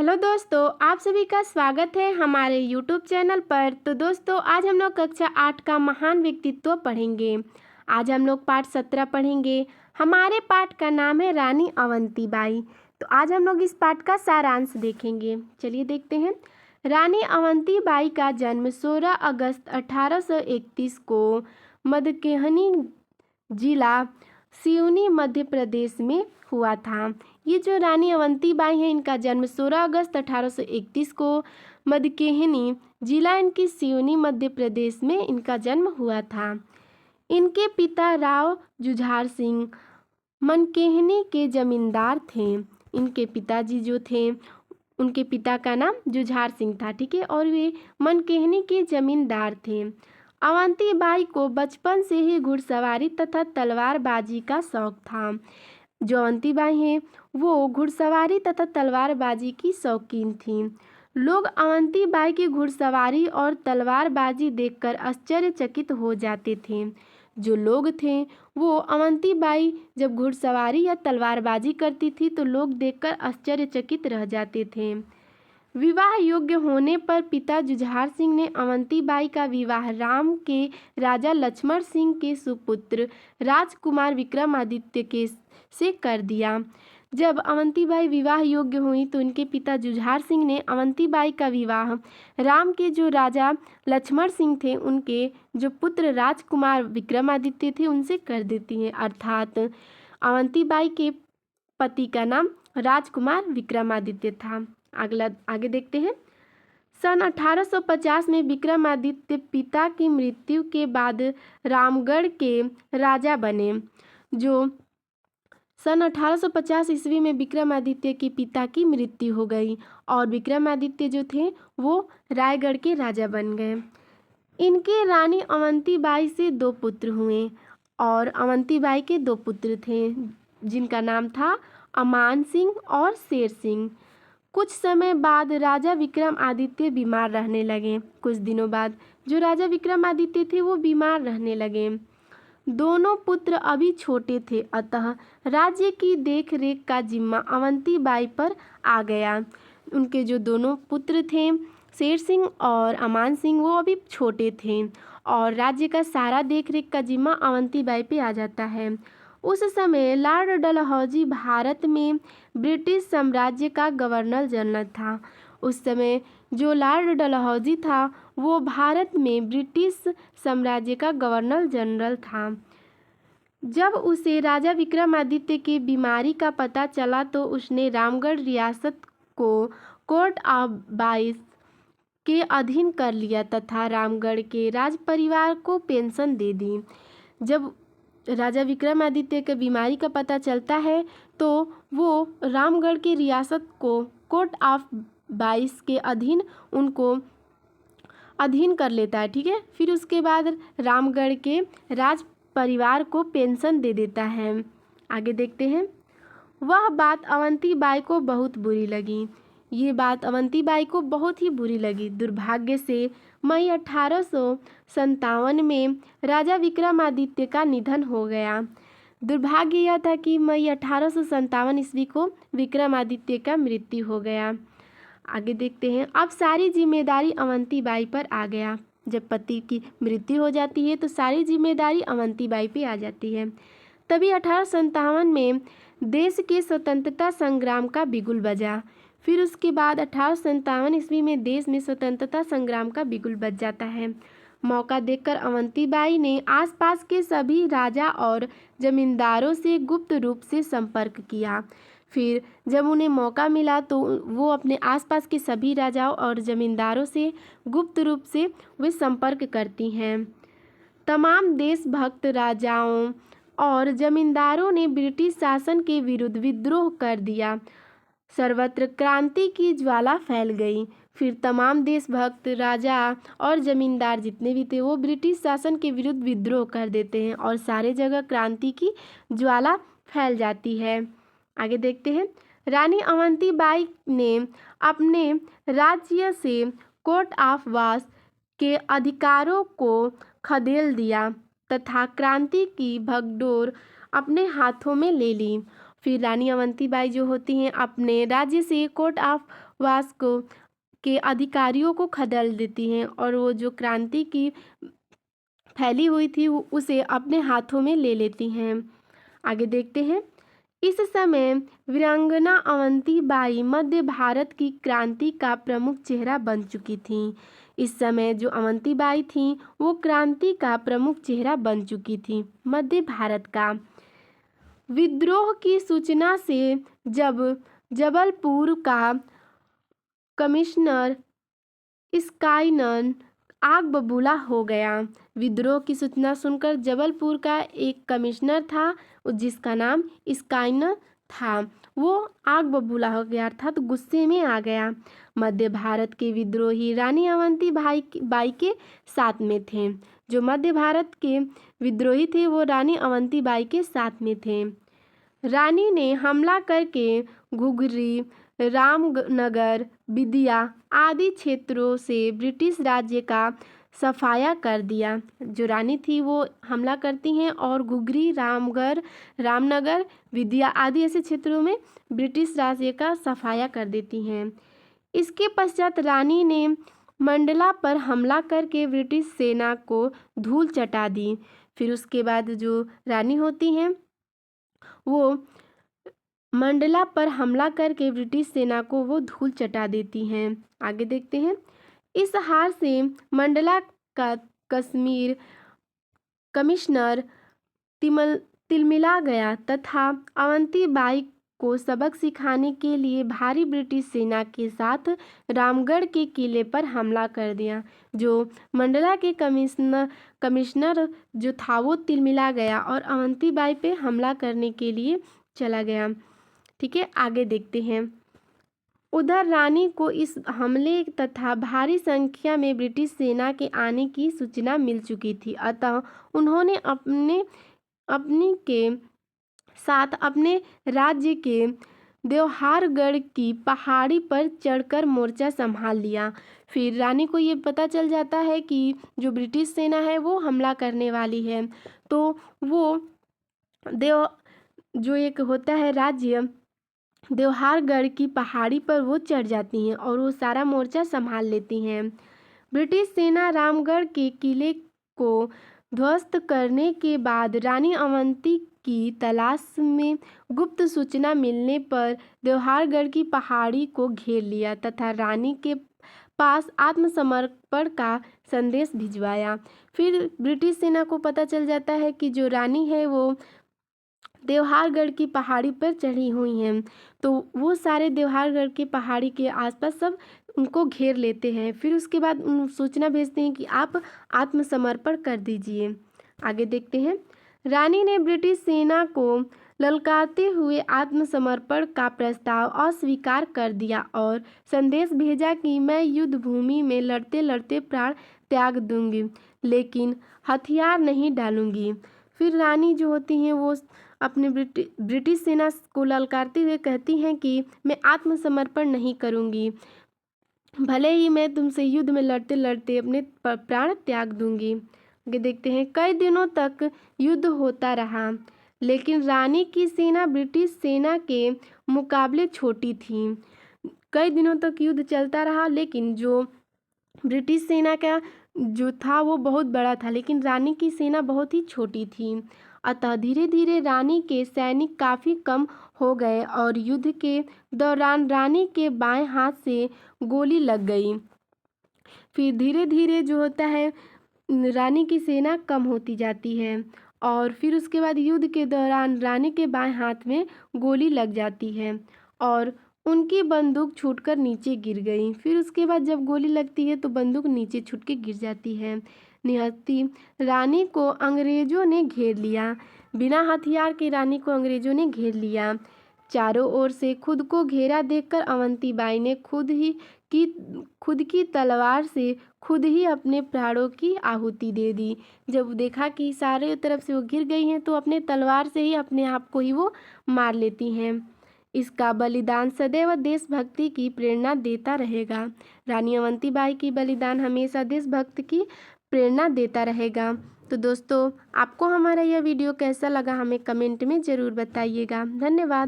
Hello दोस्तों, आप सभी का स्वागत है हमारे यूट्यूब चैनल पर। तो दोस्तों, आज हम लोग कक्षा 8 का महान व्यक्तित्व पढ़ेंगे। आज हम लोग पाठ 17 पढ़ेंगे। हमारे पाठ का नाम है रानी अवंतीबाई। तो आज हम लोग इस पाठ का सारांश देखेंगे। चलिए देखते हैं। रानी अवंतीबाई का जन्म 16 अगस्त 1831 को मधुकेहनी जिला सिवनी मध्य प्रदेश में हुआ था। ये जो रानी अवंतीबाई हैं, इनका जन्म 16 अगस्त 1831 को मधुकेहनी जिला इनकी सिवनी मध्य प्रदेश में इनका जन्म हुआ था। इनके पिता राव जुझार सिंह मनकेहनी के जमींदार थे। इनके पिताजी जो थे, उनके पिता का नाम जुझार सिंह था, ठीक है, और वे मनकेहनी के जमींदार थे। अवंतीबाई को बचपन से ही घुड़सवारी तथा तलवारबाजी का शौक था। जो अवंतीबाई हैं, वो घुड़सवारी तथा तलवारबाजी की शौकीन थीं। लोग अवंतीबाई की घुड़सवारी और तलवारबाजी देखकर आश्चर्यचकित हो जाते थे। जो लोग थे, वो अवंतीबाई जब घुड़सवारी या तलवारबाजी करती थी तो लोग देखकर आश्चर्यचकित रह जाते थे। विवाह योग्य होने पर पिता जुझार सिंह ने अवंतीबाई का विवाह राम के राजा लक्ष्मण सिंह के सुपुत्र राजकुमार विक्रमादित्य के से कर दिया। जब अवंतीबाई विवाह योग्य हुई तो उनके पिता जुझार सिंह ने अवंतीबाई का विवाह राम के जो राजा लक्ष्मण सिंह थे, उनके जो पुत्र राजकुमार विक्रमादित्य थे, उनसे कर देती हैं। अर्थात अवंतीबाई के पति का नाम राजकुमार विक्रमादित्य था। आगे देखते हैं। सन 1850 में विक्रमादित्य पिता की मृत्यु के बाद रामगढ़ के राजा बने। जो सन 1850 ईस्वी में विक्रमादित्य के पिता की मृत्यु हो गई और विक्रमादित्य जो थे वो रायगढ़ के राजा बन गए। इनके रानी अवंतीबाई से 2 पुत्र हुए और अवंतीबाई के 2 पुत्र थे, जिनका नाम था अमान सिंह और शेर सिंह। कुछ समय बाद राजा विक्रमादित्य बीमार रहने लगे। कुछ दिनों बाद जो राजा विक्रमादित्य थे वो बीमार रहने लगे। दोनों पुत्र अभी छोटे थे, अतः राज्य की देख रेख का जिम्मा अवंतीबाई पर आ गया। उनके जो दोनों पुत्र थे, शेर सिंह और अमान सिंह, वो अभी छोटे थे और राज्य का सारा देख रेख का जिम्मा अवंतीबाई पे आ जाता है। उस समय लॉर्ड डलहौजी भारत में ब्रिटिश साम्राज्य का गवर्नर जनरल था। उस समय जो लॉर्ड डलहौजी था वो भारत में ब्रिटिश साम्राज्य का गवर्नर जनरल था। जब उसे राजा विक्रमादित्य की बीमारी का पता चला तो उसने रामगढ़ रियासत को कोर्ट ऑफ बाइस के अधीन कर लिया तथा रामगढ़ के राज परिवार को पेंशन दे दी। जब राजा विक्रमादित्य के बीमारी का पता चलता है तो वो रामगढ़ की रियासत को कोर्ट ऑफ बाइस के अधीन उनको अधीन कर लेता है, ठीक है। फिर उसके बाद रामगढ़ के राज परिवार को पेंशन दे देता है। आगे देखते हैं। वह बात अवंतीबाई को बहुत बुरी लगी। ये बात अवंतीबाई को बहुत ही बुरी लगी। दुर्भाग्य से मई 1857 में राजा विक्रमादित्य का निधन हो गया। दुर्भाग्य यह था कि मई 1857 ईस्वी को विक्रमादित्य का मृत्यु हो गया। आगे देखते हैं। अब सारी जिम्मेदारी अवंतीबाई पर आ गया। जब पति की मृत्यु हो जाती है तो सारी जिम्मेदारी अवंतीबाई पे आ जाती है। तभी 1857 में देश के स्वतंत्रता संग्राम का बिगुल बजा। फिर उसके बाद 1857 ईस्वी में देश में स्वतंत्रता संग्राम का बिगुल बज जाता है। मौका देखकर अवंतीबाई ने आसपास के सभी राजा और जमींदारों से गुप्त रूप से संपर्क किया। फिर जब उन्हें मौका मिला तो वो अपने आसपास के सभी राजाओं और जमींदारों से गुप्त रूप से वे संपर्क करती हैं। तमाम देशभक्त राजाओं और जमींदारों ने ब्रिटिश शासन के विरुद्ध विद्रोह कर दिया। सर्वत्र क्रांति की ज्वाला फैल गई। फिर तमाम देशभक्त राजा और जमींदार जितने भी थे वो ब्रिटिश शासन के विरुद्ध विद्रोह कर देते हैं और सारे जगह क्रांति की ज्वाला फैल जाती है। आगे देखते हैं। रानी अवंतीबाई ने अपने राज्य से कोर्ट ऑफ बाइस के अधिकारों को खदेड़ दिया तथा क्रांति की भगडोर अपने हाथों में ले ली। फिर रानी अवंतीबाई जो होती हैं अपने राज्य से कोर्ट ऑफ वास्को के अधिकारियों को खदेड़ देती हैं और वो जो क्रांति की फैली हुई थी उसे अपने हाथों में ले लेती हैं। आगे देखते हैं। इस समय वीरांगना अवंती बाई मध्य भारत की क्रांति का प्रमुख चेहरा बन चुकी थीं। इस समय जो अवंती बाई थीं वो क्रांति का प्रमुख चेहरा बन चुकी थी मध्य भारत का। विद्रोह की सूचना से जब जबलपुर का कमिश्नर स्काइनर आग बबूला हो गया। विद्रोह की सूचना सुनकर जबलपुर का एक कमिश्नर था जिसका नाम स्काइनर था, वो आग बबूला हो गया अर्थात गुस्से में आ गया। मध्य भारत के विद्रोही रानी अवंती बाई के साथ में थे। जो मध्य भारत के विद्रोही थे वो रानी अवंती बाई के साथ में थे। रानी ने हमला करके घुघरी, रामनगर, विदिया आदि क्षेत्रों से ब्रिटिश राज्य का सफाया कर दिया। जो रानी थी वो हमला करती हैं और घुघरी, रामनगर, विदिया आदि ऐसे क्षेत्रों में ब्रिटिश राज्य का सफाया कर देती हैं। इसके पश्चात रानी ने मंडला पर हमला करके ब्रिटिश सेना को धूल चटा दी। फिर उसके बाद जो रानी होती हैं वो मंडला पर हमला करके ब्रिटिश सेना को वो धूल चटा देती हैं। आगे देखते हैं। इस हार से मंडला का कश्मीर कमिश्नर तिलमिला गया तथा अवंती बाई को सबक सिखाने के लिए भारी ब्रिटिश सेना के साथ रामगढ़ के किले पर हमला कर दिया। जो मंडला के कमिश्नर जो था वो तिलमिला गया और अवंती बाई पे हमला करने के लिए चला गया। ठीक है, आगे देखते हैं। उधर रानी को इस हमले तथा भारी संख्या में ब्रिटिश सेना के आने की सूचना मिल चुकी थी, अतः उन्होंने अपनी के साथ अपने राज्य के देवहारगढ़ की पहाड़ी पर चढ़कर मोर्चा संभाल लिया। फिर रानी को ये पता चल जाता है कि जो ब्रिटिश सेना है वो हमला करने वाली है, तो वो जो एक होता है राज्य देवहारगढ़ की पहाड़ी पर वो चढ़ जाती हैं और वो सारा मोर्चा संभाल लेती हैं। ब्रिटिश सेना रामगढ़ के किले को ध्वस्त करने के बाद रानी अवंती की तलाश में गुप्त सूचना मिलने पर देवहारगढ़ की पहाड़ी को घेर लिया तथा रानी के पास आत्मसमर्पण का संदेश भिजवाया। फिर ब्रिटिश सेना को पता चल जाता है कि जो रानी है वो देवहारगढ़ की पहाड़ी पर चढ़ी हुई हैं, तो वो सारे देवहारगढ़ की पहाड़ी के आसपास सब उनको घेर लेते हैं। फिर उसके बाद सूचना भेजते हैं कि आप आत्मसमर्पण कर दीजिए। आगे देखते हैं। रानी ने ब्रिटिश सेना को ललकारते हुए आत्मसमर्पण का प्रस्ताव अस्वीकार कर दिया और संदेश भेजा कि मैं युद्ध भूमि में लड़ते लड़ते प्राण त्याग दूंगी, लेकिन हथियार नहीं डालूंगी। फिर रानी जो होती हैं वो अपने ब्रिटिश सेना को ललकारते हुए कहती हैं कि मैं आत्मसमर्पण नहीं करूंगी, भले ही मैं तुमसे युद्ध में लड़ते लड़ते अपने प्राण त्याग दूंगी। आगे देखते हैं। कई दिनों तक युद्ध होता रहा, लेकिन रानी की सेना ब्रिटिश सेना के मुकाबले छोटी थी। कई दिनों तक युद्ध चलता रहा, लेकिन जो ब्रिटिश सेना का जो था वो बहुत बड़ा था, लेकिन रानी की सेना बहुत ही छोटी थी। अतः धीरे धीरे रानी के सैनिक काफ़ी कम हो गए और युद्ध के दौरान रानी के बाएं हाथ से गोली लग गई। फिर धीरे धीरे जो होता है रानी की सेना कम होती जाती है और फिर उसके बाद युद्ध के दौरान रानी के बाएं हाथ में गोली लग जाती है और उनकी बंदूक छूटकर नीचे गिर गई। फिर उसके बाद जब गोली लगती है तो बंदूक नीचे छूट के गिर जाती है। निहत्थी रानी को अंग्रेजों ने घेर लिया। बिना हथियार के रानी को अंग्रेजों ने घेर लिया। चारों ओर से खुद को घेरा देखकर अवंती बाई ने खुद की तलवार से खुद ही अपने प्राणों की आहुति दे दी। जब देखा कि सारे तरफ से वो घिर गई हैं तो अपने तलवार से ही अपने आप को ही वो मार लेती हैं। इसका बलिदान सदैव देशभक्ति की प्रेरणा देता रहेगा। रानी अवंती बाई की बलिदान हमेशा देशभक्ति की प्रेरणा देता रहेगा। तो दोस्तों, आपको हमारा यह वीडियो कैसा लगा हमें कमेंट में ज़रूर बताइएगा। धन्यवाद।